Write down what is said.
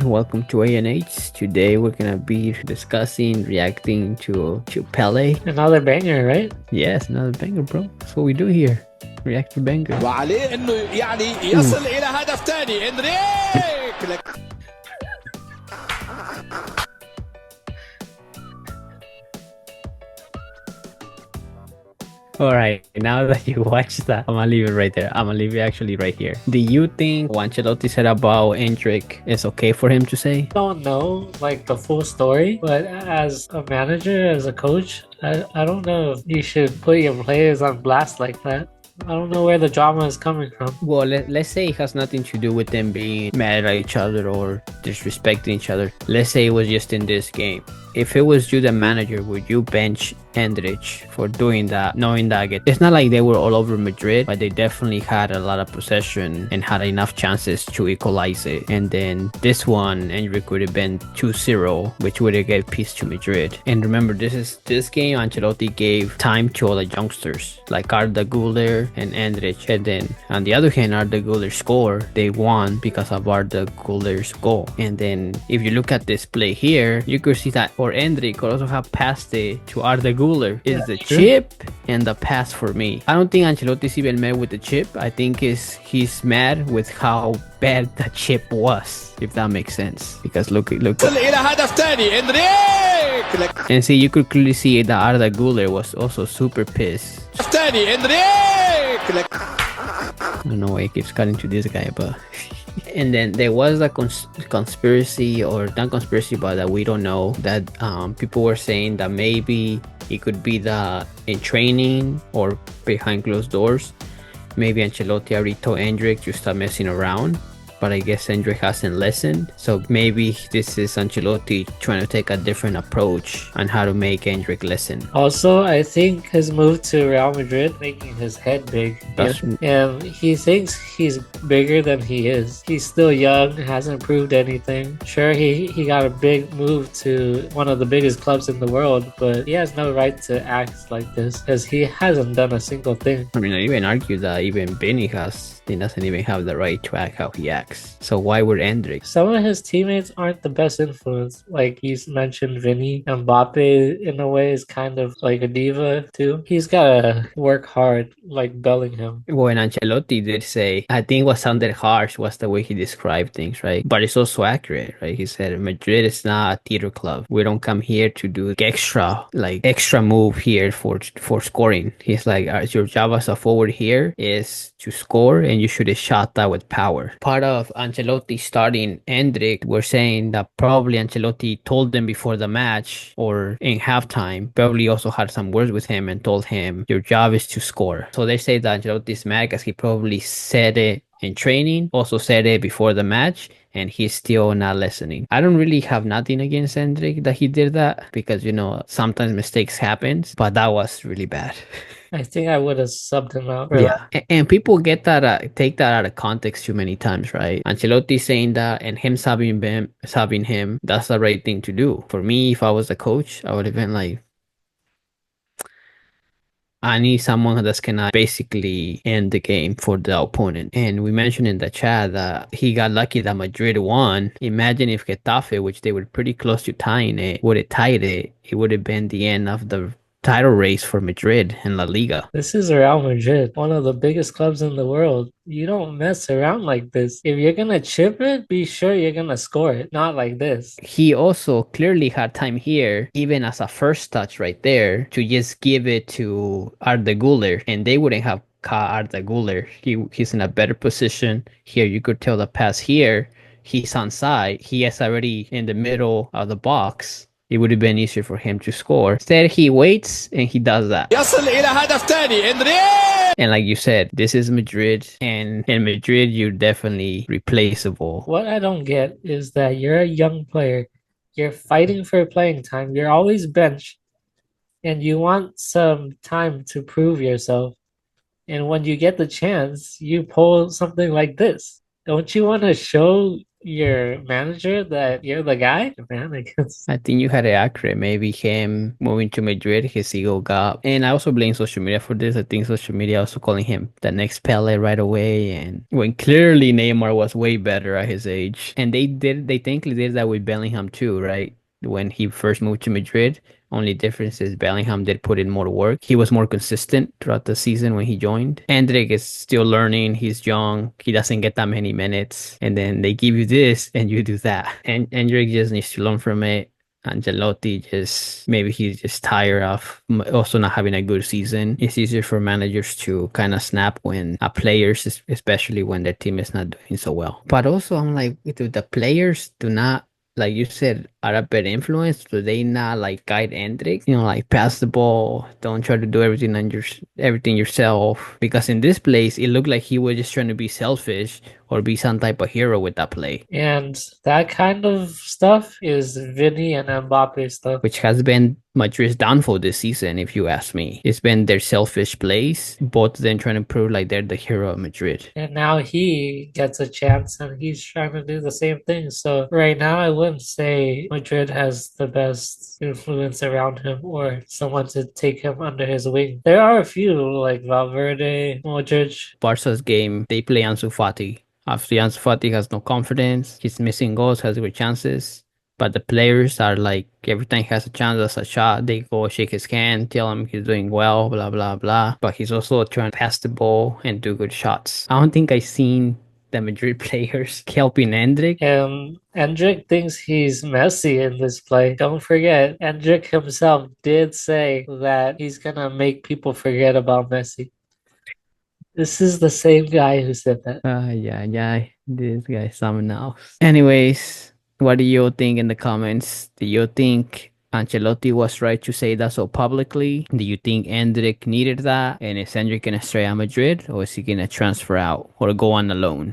Welcome to ANH. Today we're gonna be discussing, reacting to Pele. Another banger, right? Yes, another banger, bro. That's what we do here. React to banger. وعليه انه يعني يصل الى هدف ثاني اندريك. All right, now that you watched that, I'm gonna leave it right there. I'm gonna leave it actually right here. Do you think what Ancelotti said about Endrick is okay for him to say? Don't know like the full story, but as a manager, as a coach, I don't know if you should put your players on blast like that. I don't know where the drama is coming from. Well, let's say it has nothing to do with them being mad at each other or disrespecting each other. Let's say it was just in this game. If it was you, the manager, would you bench Endrick for doing that, knowing that it's not like they were all over Madrid, but they definitely had a lot of possession and had enough chances to equalize it. And then this one, Endrick would have been 2-0, which would have gave peace to Madrid. And remember, this game, Ancelotti gave time to all the youngsters like Arda Güler and Endrick. And then on the other hand, Arda Güler score, they won because of Arda Güler's goal. And then if you look at this play here, you could see that or Endrick could also have passed it to Arda Güler. Is the chip and the pass for me. I don't think Ancelotti's even mad with the chip. I think he's mad with how bad the chip was, if that makes sense. Because look. يصل الى هدف ثاني اندريك. And see, you could clearly see that Arda Güler was also super pissed. ثاني اندريك. I don't know why he keeps cutting to this guy, but and then there was a conspiracy, or not conspiracy, but that we don't know, that people were saying that maybe it could be that in training or behind closed doors, maybe Ancelotti already told Endrick to stop messing around, but I guess Endrick hasn't listened. So maybe this is Ancelotti trying to take a different approach on how to make Endrick listen. Also, I think his move to Real Madrid making his head big. And he thinks he's bigger than he is. He's still young, hasn't proved anything. Sure, he got a big move to one of the biggest clubs in the world, but he has no right to act like this because he hasn't done a single thing. I mean, I even argue that even Benny doesn't even have the right to act how he acts. So why would Endrick? Some of his teammates aren't the best influence. Like you mentioned, Vinny. Mbappe, in a way, is kind of like a diva too. He's gotta work hard, like Bellingham. When Ancelotti did say, I think what sounded harsh was the way he described things, right? But it's also accurate, right? He said, Madrid is not a theater club. We don't come here to do extra move here for scoring. He's like, your job as a forward here is to score, and you should have shot that with power. Part of Ancelotti starting Endrick, we're saying that probably Ancelotti told them before the match or in halftime, probably also had some words with him and told him, your job is to score. So they say that Ancelotti's mad because he probably said it in training, also said it before the match, and he's still not listening. I don't really have nothing against Endrick that he did that, because, sometimes mistakes happen, but that was really bad. I think I would have subbed him out. Yeah, and people get that, take that out of context too many times, right? Ancelotti saying that and him subbing him, that's the right thing to do. For me, if I was the coach, I would have been like, I need someone that's gonna basically end the game for the opponent. And we mentioned in the chat that he got lucky that Madrid won. Imagine if Getafe, which they were pretty close to tying it, would have tied it. It would have been the end of the title race for Madrid in La Liga. This is Real Madrid, one of the biggest clubs in the world. You don't mess around like this. If you're gonna chip it, be sure you're gonna score it, not like this. He also clearly had time here, even as a first touch right there, to just give it to Arda Güler, and they wouldn't have caught Arda Güler. He's in a better position here. You could tell the pass here. He's on side. He is already in the middle of the box. It would have been easier for him to score. Instead, he waits and he does that. يصل إلى هدف ثاني اندريك. And like you said, this is Madrid, and in Madrid, you're definitely replaceable. What I don't get is that you're a young player. You're fighting for playing time. You're always benched, and you want some time to prove yourself. And when you get the chance, you pull something like this. Don't you want to show your manager that you're the guy? Man, I guess. I think you had it accurate. Maybe him moving to Madrid, his ego got. And I also blame social media for this. I think social media also calling him the next Pele right away. And when clearly Neymar was way better at his age. And they technically did that with Bellingham too, right? When he first moved to Madrid. Only difference is Bellingham did put in more work. He was more consistent throughout the season when he joined. Endrick is still learning. He's young. He doesn't get that many minutes. And then they give you this and you do that. And Endrick just needs to learn from it. Ancelotti just maybe he's just tired of also not having a good season. It's easier for managers to kind of snap when players, especially when their team is not doing so well. But also, I'm like, do the players do not like you said, are a bad influence? Do they not like guide Endrick? You know, like pass the ball, don't try to do everything on everything yourself. Because in this place, it looked like he was just trying to be selfish or be some type of hero with that play. And that kind of stuff is Vinny and Mbappe stuff. Which has been Madrid's downfall this season, if you ask me. It's been their selfish plays, both of them trying to prove like they're the hero of Madrid. And now he gets a chance and he's trying to do the same thing. So right now I wouldn't say Madrid has the best influence around him or someone to take him under his wing. There are a few like Valverde, Modric. Barca's game, they play Ansu Fati. After Ansu Fati has no confidence, he's missing goals, has good chances. But the players are like, every time he has a chance, that's a shot. They go shake his hand, tell him he's doing well, blah, blah, blah. But he's also trying to pass the ball and do good shots. I don't think I've seen the Madrid players helping Endrick. And Endrick thinks he's Messi in this play. Don't forget, Endrick himself did say that he's gonna make people forget about Messi. This is the same guy who said that. Yeah, this guy's someone else. Anyways, what do you think in the comments? Do you think Ancelotti was right to say that so publicly? Do you think Endrick needed that? And is Endrick gonna stay at Madrid or is he gonna transfer out or go on a loan?